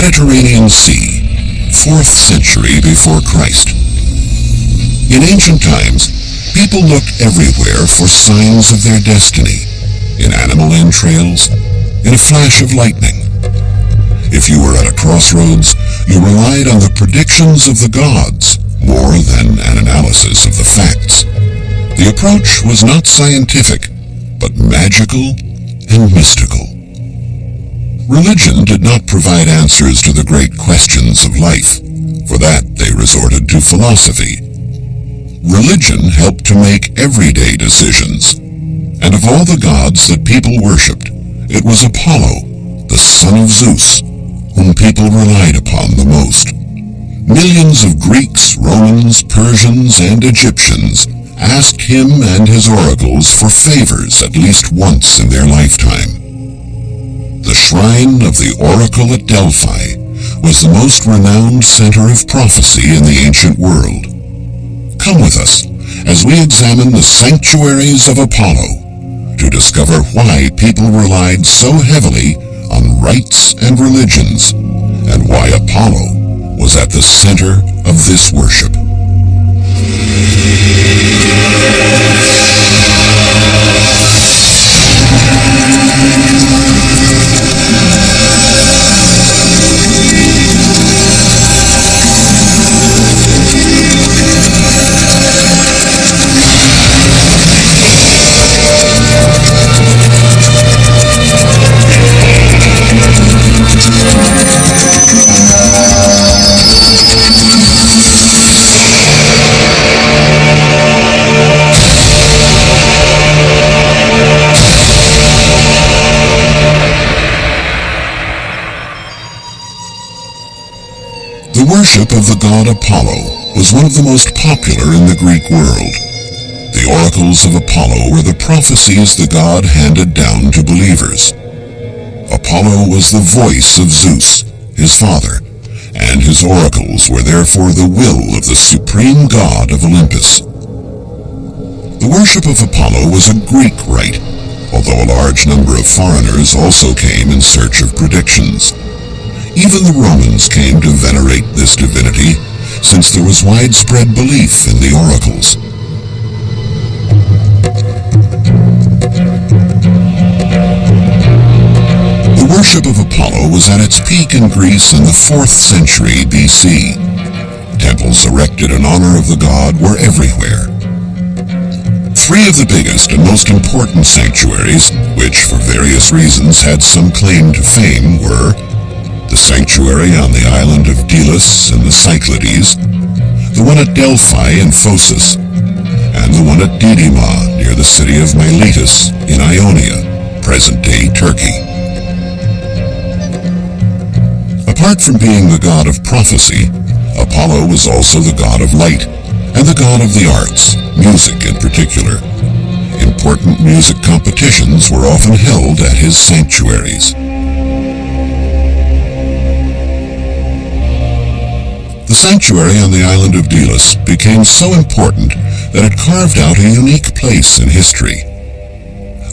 Mediterranean Sea, 4th century before Christ. In ancient times, people looked everywhere for signs of their destiny, in animal entrails, in a flash of lightning. If you were at a crossroads, you relied on the predictions of the gods more than an analysis of the facts. The approach was not scientific, but magical and mystical. Religion did not provide answers to the great questions of life. For that, they resorted to philosophy. Religion helped to make everyday decisions, and of all the gods that people worshipped, it was Apollo, the son of Zeus, whom people relied upon the most. Millions of Greeks, Romans, Persians, and Egyptians asked him and his oracles for favors at least once in their lifetime. The shrine of the oracle at Delphi was the most renowned center of prophecy in the ancient world. Come with us as we examine the sanctuaries of Apollo to discover why people relied so heavily on rites and religions, and why Apollo was at the center of this worship. The worship of the god Apollo was one of the most popular in the Greek world. The oracles of Apollo were the prophecies the god handed down to believers. Apollo was the voice of Zeus, his father, and his oracles were therefore the will of the supreme god of Olympus. The worship of Apollo was a Greek rite, although a large number of foreigners also came in search of predictions. Even the Romans came to venerate this divinity, since there was widespread belief in the oracles. The worship of Apollo was at its peak in Greece in the 4th century BC. Temples erected in honor of the god were everywhere. Three of the biggest and most important sanctuaries, which for various reasons had some claim to fame, were the sanctuary on the island of Delos in the Cyclades, the one at Delphi in Phocis, and the one at Didyma near the city of Miletus in Ionia, present-day Turkey. Apart from being the god of prophecy, Apollo was also the god of light and the god of the arts, music in particular. Important music competitions were often held at his sanctuaries. The sanctuary on the island of Delos became so important that it carved out a unique place in history.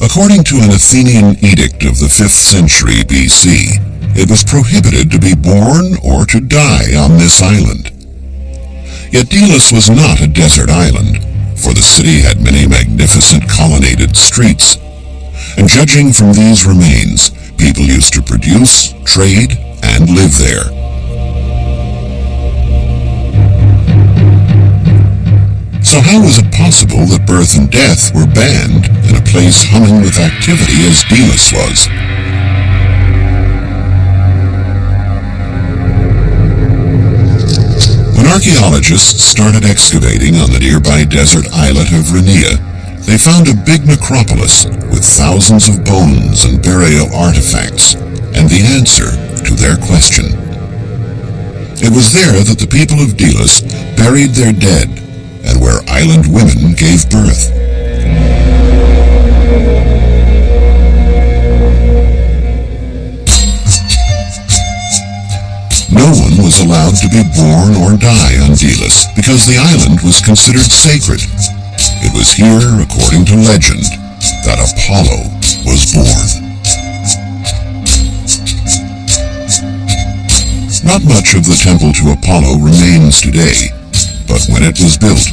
According to an Athenian edict of the 5th century BC, it was prohibited to be born or to die on this island. Yet Delos was not a desert island, for the city had many magnificent colonnaded streets, and judging from these remains, people used to produce, trade, and live there. So how was it possible that birth and death were banned in a place humming with activity as Delos was? When archaeologists started excavating on the nearby desert islet of Rhenia, they found a big necropolis with thousands of bones and burial artifacts, and the answer to their question. It was there that the people of Delos buried their dead, and where island women gave birth. No one was allowed to be born or die on Delos because the island was considered sacred. It was here, according to legend, that Apollo was born. Not much of the temple to Apollo remains today, but when it was built,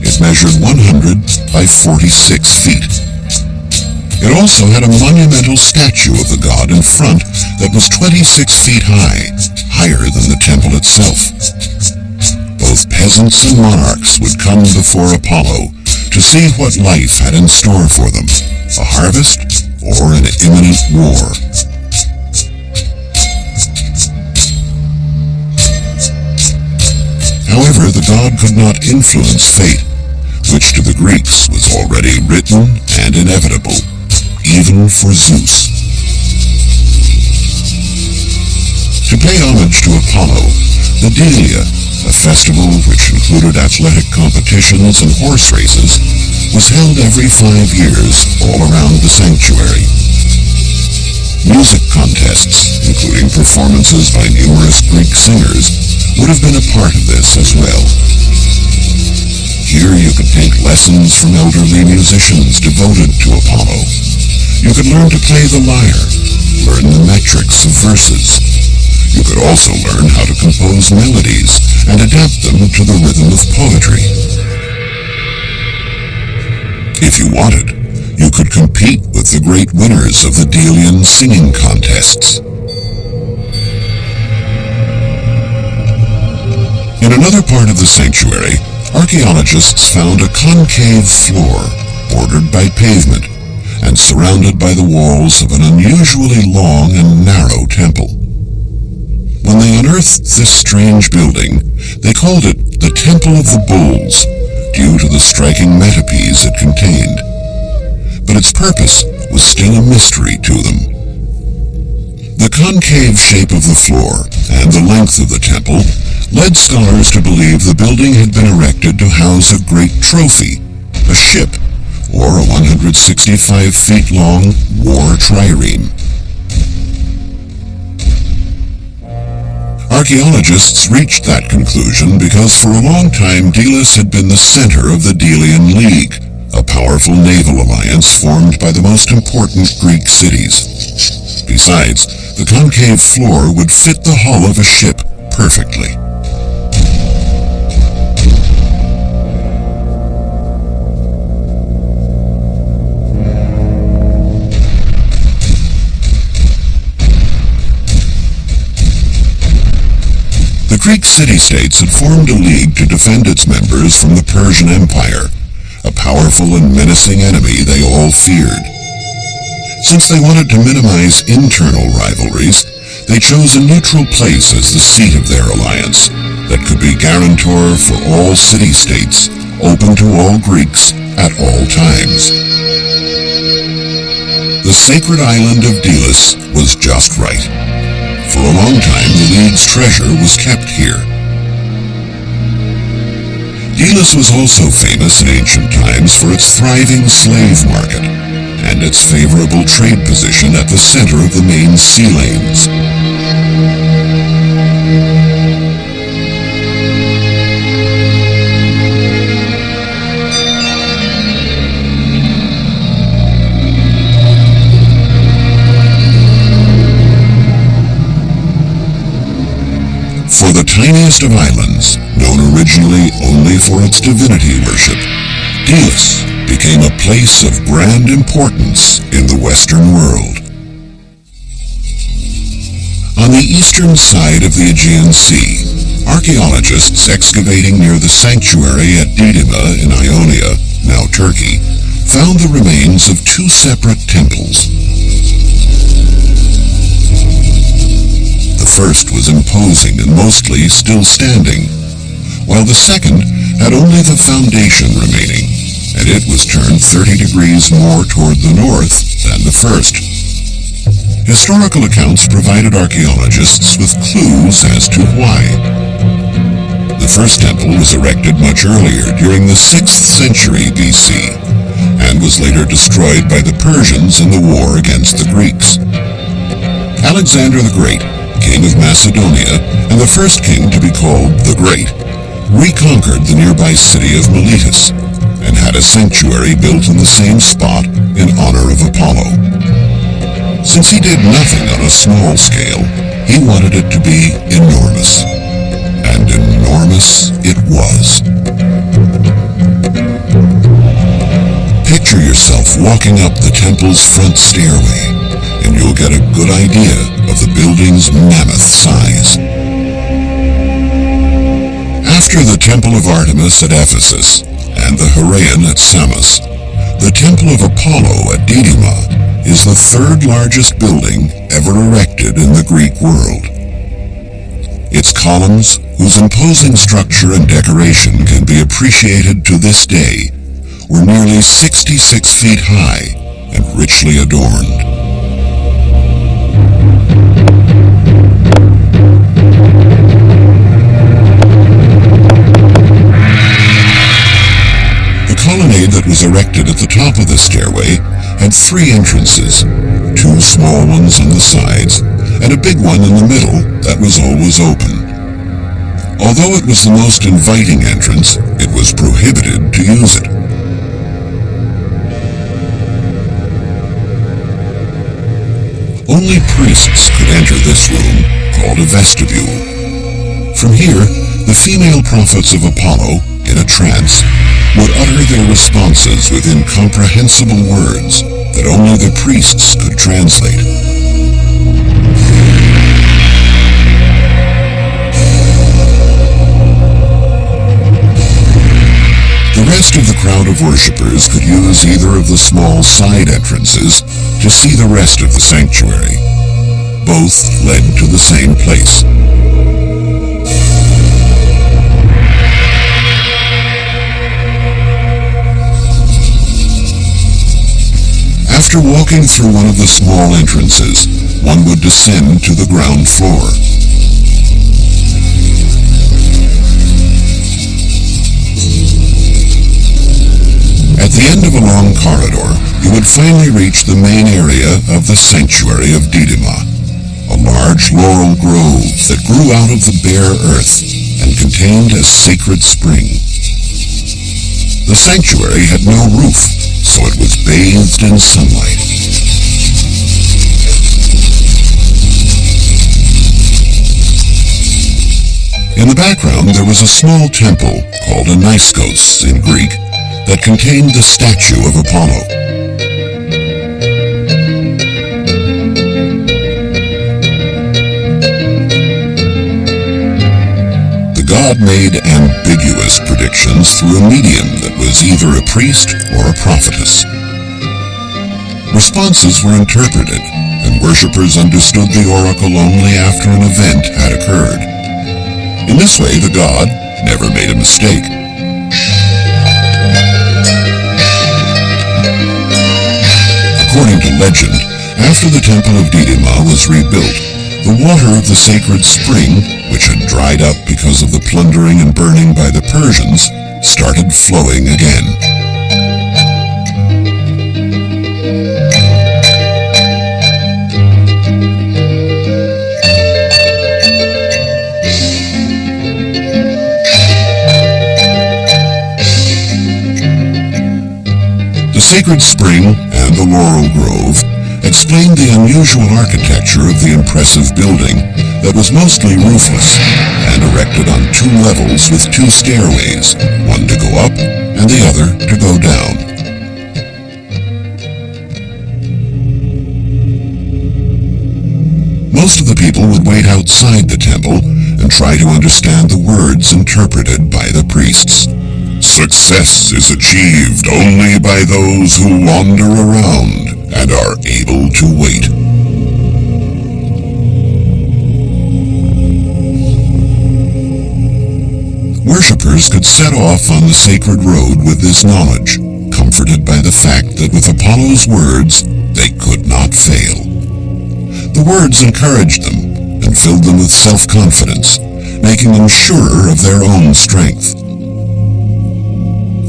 it measured 100 by 46 feet. It also had a monumental statue of the god in front that was 26 feet high, higher than the temple itself. Both peasants and monarchs would come before Apollo to see what life had in store for them, a harvest or an imminent war. However, the god could not influence fate, which to the Greeks was already written and inevitable, even for Zeus. To pay homage to Apollo, the Delia, a festival which included athletic competitions and horse races, was held every 5 years all around the sanctuary. Music contests, including performances by numerous Greek singers, would have been a part of this as well. Here you could take lessons from elderly musicians devoted to Apollo. You could learn to play the lyre, learn the metrics of verses. You could also learn how to compose melodies and adapt them to the rhythm of poetry. If you wanted, you could compete with the great winners of the Delian singing contests. In another part of the sanctuary, archaeologists found a concave floor bordered by pavement and surrounded by the walls of an unusually long and narrow temple. When they unearthed this strange building, they called it the Temple of the Bulls, due to the striking metapies it contained. But its purpose was still a mystery to them. The concave shape of the floor and the length of the temple led scholars to believe the building had been erected to house a great trophy, a ship, or a 165 feet long war trireme. Archaeologists reached that conclusion because for a long time Delos had been the center of the Delian League, a powerful naval alliance formed by the most important Greek cities. Besides, the concave floor would fit the hull of a ship perfectly. The Greek city-states had formed a league to defend its members from the Persian Empire, a powerful and menacing enemy they all feared. Since they wanted to minimize internal rivalries, they chose a neutral place as the seat of their alliance that could be guarantor for all city-states, open to all Greeks at all times. The sacred island of Delos was just right. For a long time, the League's treasure was kept here. Delos was also famous in ancient times for its thriving slave market and its favorable trade position at the center of the main sea lanes. For the tiniest of islands, known originally only for its divinity worship, Delos became a place of grand importance in the Western world. On the eastern side of the Aegean Sea, archaeologists excavating near the sanctuary at Didyma in Ionia, now Turkey, found the remains of two separate temples. The first was imposing and mostly still standing, while the second had only the foundation remaining, and it was turned 30 degrees more toward the north than the first. Historical accounts provided archaeologists with clues as to why. The first temple was erected much earlier, during the 6th century BC, and was later destroyed by the Persians in the war against the Greeks. Alexander the Great, king of Macedonia, and the first king to be called the Great, reconquered the nearby city of Miletus, and had a sanctuary built in the same spot in honor of Apollo. Since he did nothing on a small scale, He wanted it to be enormous. And enormous it was. Picture yourself walking up the temple's front stairway, and you'll get a good idea of the building's mammoth size. After the Temple of Artemis at Ephesus and the Heraion at Samos, the Temple of Apollo at Didyma is the third largest building ever erected in the Greek world. Its columns, whose imposing structure and decoration can be appreciated to this day, were nearly 66 feet high and richly adorned. The colonnade that was erected at the top of the stairway had 3 entrances, 2 small ones on the sides, and a big one in the middle that was always open. Although it was the most inviting entrance, it was prohibited to use it. Only priests could enter this room, called a vestibule. From here, the female prophets of Apollo, in a trance, would utter their responses with incomprehensible words that only the priests could translate. The rest of the crowd of worshippers could use either of the small side entrances to see the rest of the sanctuary. Both led to the same place. After walking through one of the small entrances, one would descend to the ground floor. At the end of a long corridor, you would finally reach the main area of the Sanctuary of Didyma, a large laurel grove that grew out of the bare earth and contained a sacred spring. The sanctuary had no roof, so it was bathed in sunlight. In the background, there was a small temple called a Naiskos in Greek that contained the statue of Apollo. The god made ambiguous predictions through a medium that was either a priest or a prophetess. Responses were interpreted, and worshippers understood the oracle only after an event had occurred. In this way, the god never made a mistake. According to legend, after the Temple of Didyma was rebuilt, the water of the sacred spring, which had dried up because of the plundering and burning by the Persians, started flowing again. The sacred spring and the laurel grove explained the unusual architecture of the impressive building that was mostly roofless and erected on 2 levels with 2 stairways, one to go up and the other to go down. Most of the people would wait outside the temple and try to understand the words interpreted by the priests. Success is achieved only by those who wander around and are able to wait. Worshippers could set off on the sacred road with this knowledge, comforted by the fact that with Apollo's words, they could not fail. The words encouraged them and filled them with self-confidence, making them surer of their own strength.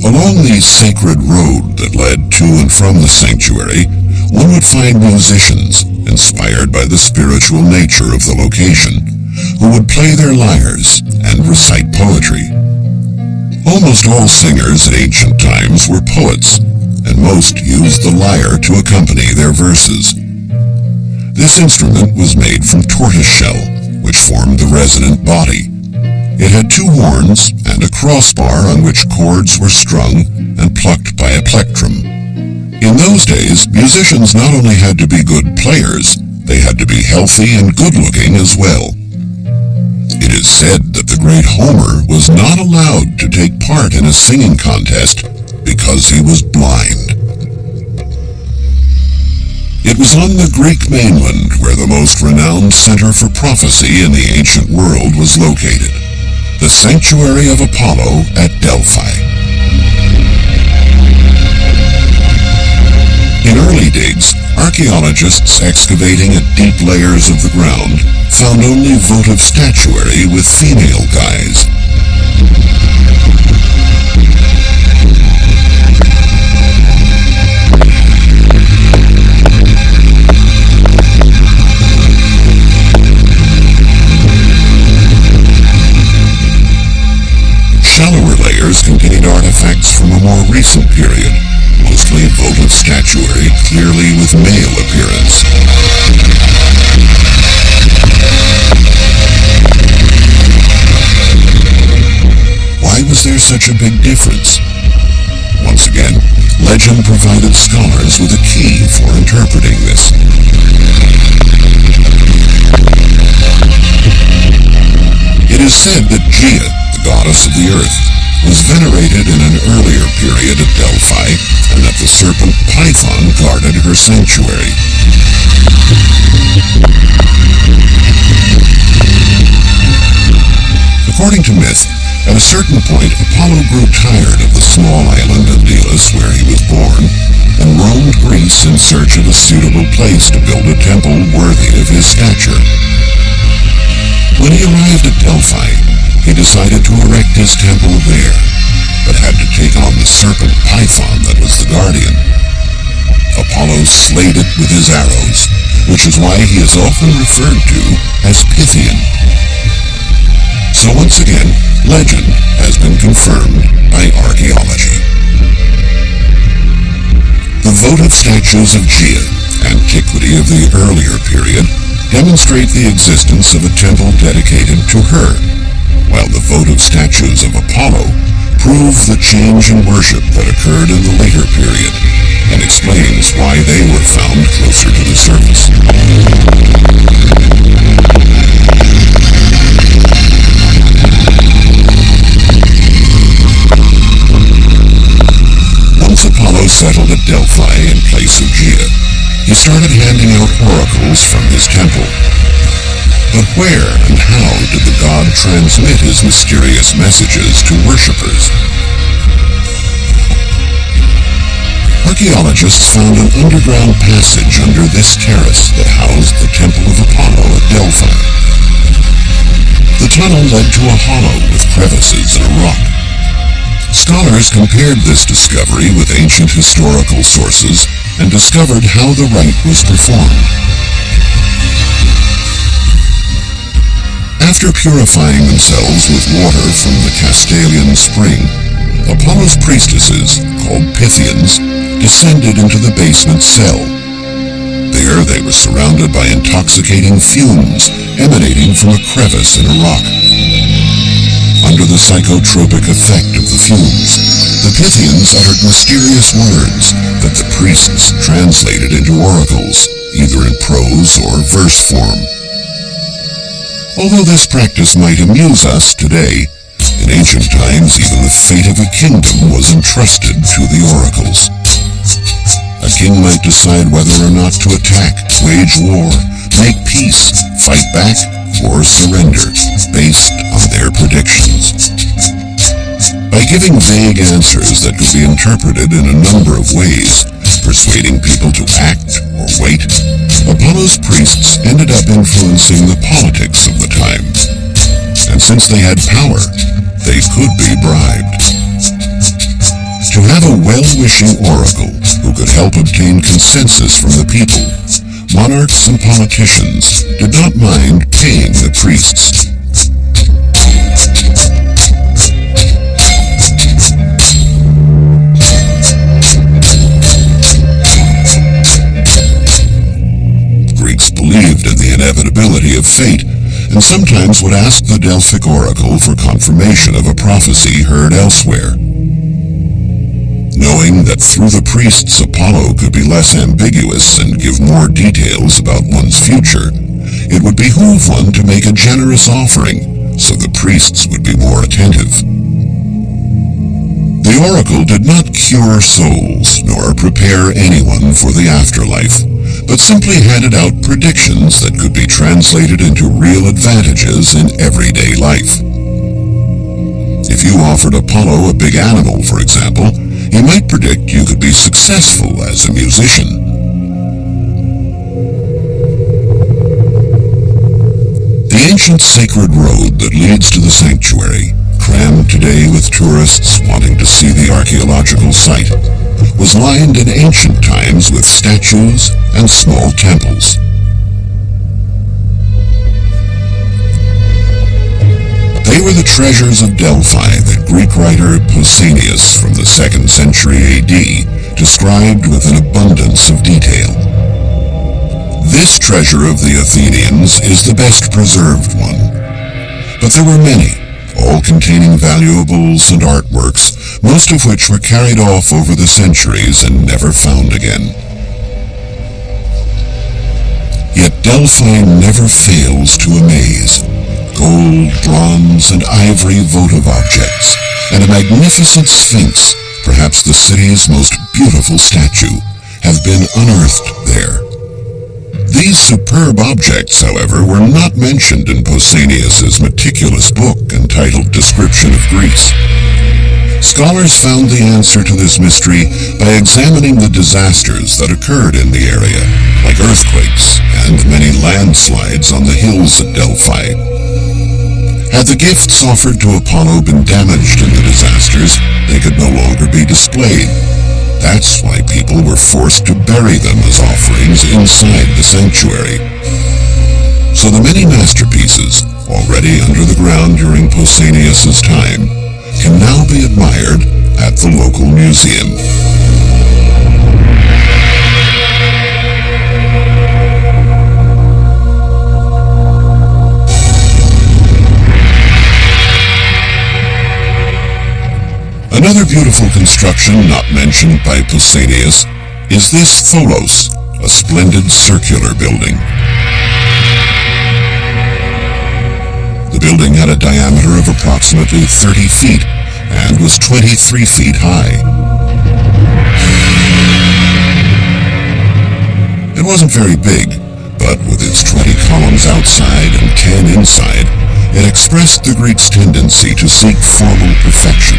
Along the sacred road that led to and from the sanctuary, one would find musicians, inspired by the spiritual nature of the location, who would play their lyres and recite poetry. Almost all singers in ancient times were poets, and most used the lyre to accompany their verses. This instrument was made from tortoise shell, which formed the resonant body. It had two horns and a crossbar on which chords were strung and plucked by a plectrum. In those days, musicians not only had to be good players, they had to be healthy and good-looking as well. It is said that the great Homer was not allowed to take part in a singing contest because he was blind. It was on the Greek mainland where the most renowned center for prophecy in the ancient world was located, the Sanctuary of Apollo at Delphi. In early digs, archaeologists excavating at deep layers of the ground found only votive statuary with female guys. Shallower layers contained artifacts from a more recent period, mostly votive statuary, clearly with male appearance. Why was there such a big difference? Once again, legend provided scholars with a key for interpreting this. It is said that Gaia, the goddess of the earth, was venerated in an earlier period at Delphi, and that the serpent Python guarded her sanctuary. According to myth, at a certain point Apollo grew tired of the small island of Delos where he was born, and roamed Greece in search of a suitable place to build a temple worthy of his stature. When he arrived at Delphi, he decided to erect his temple there, but had to take on the serpent Python that was the guardian. Apollo slayed it with his arrows, which is why he is often referred to as Pythian. So once again, legend has been confirmed by archaeology. The votive statues of Gaia, antiquity of the earlier period, demonstrate the existence of a temple dedicated to her, while the votive statues of Apollo prove the change in worship that occurred in the later period, and explains why they were found closer to the surface. Once Apollo settled at Delphi in place of Gaia, he started handing out oracles from his temple. But where and how did the god transmit his mysterious messages to worshippers? Archaeologists found an underground passage under this terrace that housed the Temple of Apollo at Delphi. The tunnel led to a hollow with crevices in a rock. Scholars compared this discovery with ancient historical sources and discovered how the rite was performed. After purifying themselves with water from the Castalian spring, Apollo's priestesses, called Pythians, descended into the basement cell. There they were surrounded by intoxicating fumes emanating from a crevice in a rock. Under the psychotropic effect of the fumes, the Pythians uttered mysterious words that the priests translated into oracles, either in prose or verse form. Although this practice might amuse us today, in ancient times even the fate of a kingdom was entrusted to the oracles. A king might decide whether or not to attack, wage war, make peace, fight back, or surrender, based on their predictions. By giving vague answers that could be interpreted in a number of ways, persuading people to act or wait, Apollo's priests ended up influencing the politics of the time. And since they had power, they could be bribed. To have a well-wishing oracle who could help obtain consensus from the people, monarchs and politicians did not mind paying the priests. believed in the inevitability of fate, and sometimes would ask the Delphic oracle for confirmation of a prophecy heard elsewhere. Knowing that through the priests Apollo could be less ambiguous and give more details about one's future, it would behoove one to make a generous offering, so the priests would be more attentive. The oracle did not cure souls, nor prepare anyone for the afterlife, but simply handed out predictions that could be translated into real advantages in everyday life. If you offered Apollo a big animal, for example, he might predict you could be successful as a musician. The ancient sacred road that leads to the sanctuary, crammed today with tourists wanting to see the archaeological site, was lined in ancient times with statues and small temples. They were the treasures of Delphi that Greek writer Pausanias from the 2nd century AD described with an abundance of detail. This treasure of the Athenians is the best preserved one, but there were many, all containing valuables and artworks, most of which were carried off over the centuries and never found again. Yet Delphi never fails to amaze. Gold, bronze, and ivory votive objects, and a magnificent sphinx, perhaps the city's most beautiful statue, have been unearthed there. These superb objects, however, were not mentioned in Pausanias' meticulous book entitled Description of Greece. Scholars found the answer to this mystery by examining the disasters that occurred in the area, like earthquakes and many landslides on the hills at Delphi. Had the gifts offered to Apollo been damaged in the disasters, they could no longer be displayed. That's why people were forced to bury them as offerings inside the sanctuary. So the many masterpieces, already under the ground during Pausanias' time, can now be admired at the local museum. Another beautiful construction not mentioned by Pausanias is this tholos, a splendid circular building. The building had a diameter of approximately 30 feet and was 23 feet high. It wasn't very big, but with its 20 columns outside and 10 inside, it expressed the Greeks' tendency to seek formal perfection.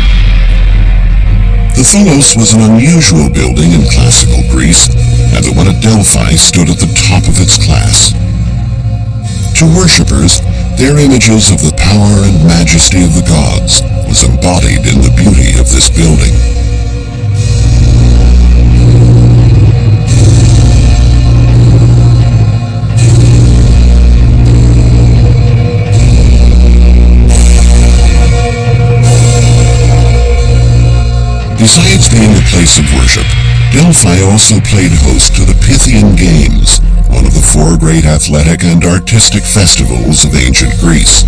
The tholos was an unusual building in classical Greece, and the one at Delphi stood at the top of its class. To worshippers, their images of the power and majesty of the gods was embodied in the beauty of this building. Besides being a place of worship, Delphi also played host to the Pythian Games, one of the 4 great athletic and artistic festivals of ancient Greece.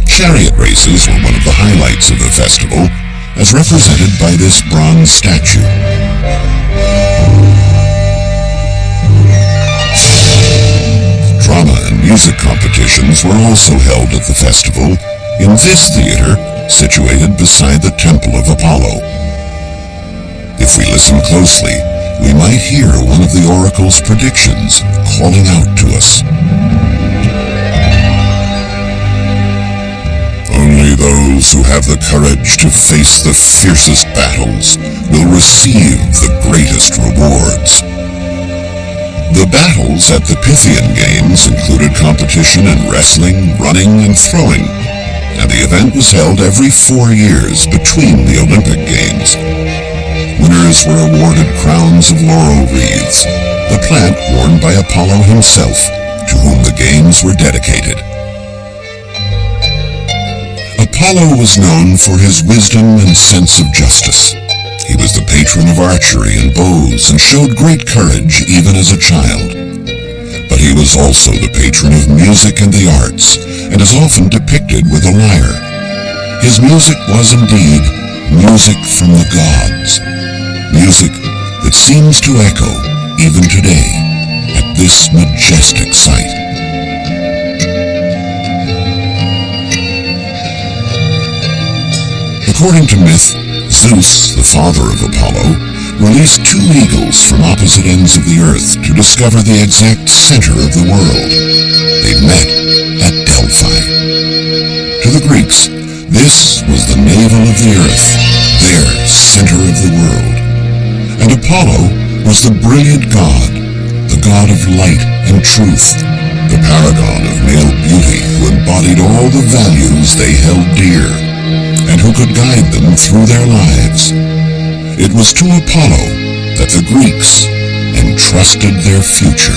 Chariot races were one of the highlights of the festival, as represented by this bronze statue. Drama and music competitions were also held at the festival in this theater situated beside the Temple of Apollo. If we listen closely, we might hear one of the oracle's predictions calling out to us. Only those who have the courage to face the fiercest battles will receive the greatest rewards. The battles at the Pythian Games included competition in wrestling, running, and throwing, and the event was held every 4 years between the Olympic Games. Winners were awarded crowns of laurel wreaths, the plant worn by Apollo himself, to whom the games were dedicated. Apollo was known for his wisdom and sense of justice. He was the patron of archery and bows and showed great courage even as a child. But he was also the patron of music and the arts, and is often depicted with a lyre. His music was indeed music from the gods, music that seems to echo even today at this majestic site. According to myth, Zeus, the father of Apollo, released two eagles from opposite ends of the earth to discover the exact center of the world. They met at Delphi. To the Greeks, this was the navel of the earth, their center of the world. And Apollo was the brilliant god, the god of light and truth, the paragon of male beauty who embodied all the values they held dear, and who could guide them through their lives. It was to Apollo that the Greeks entrusted their future.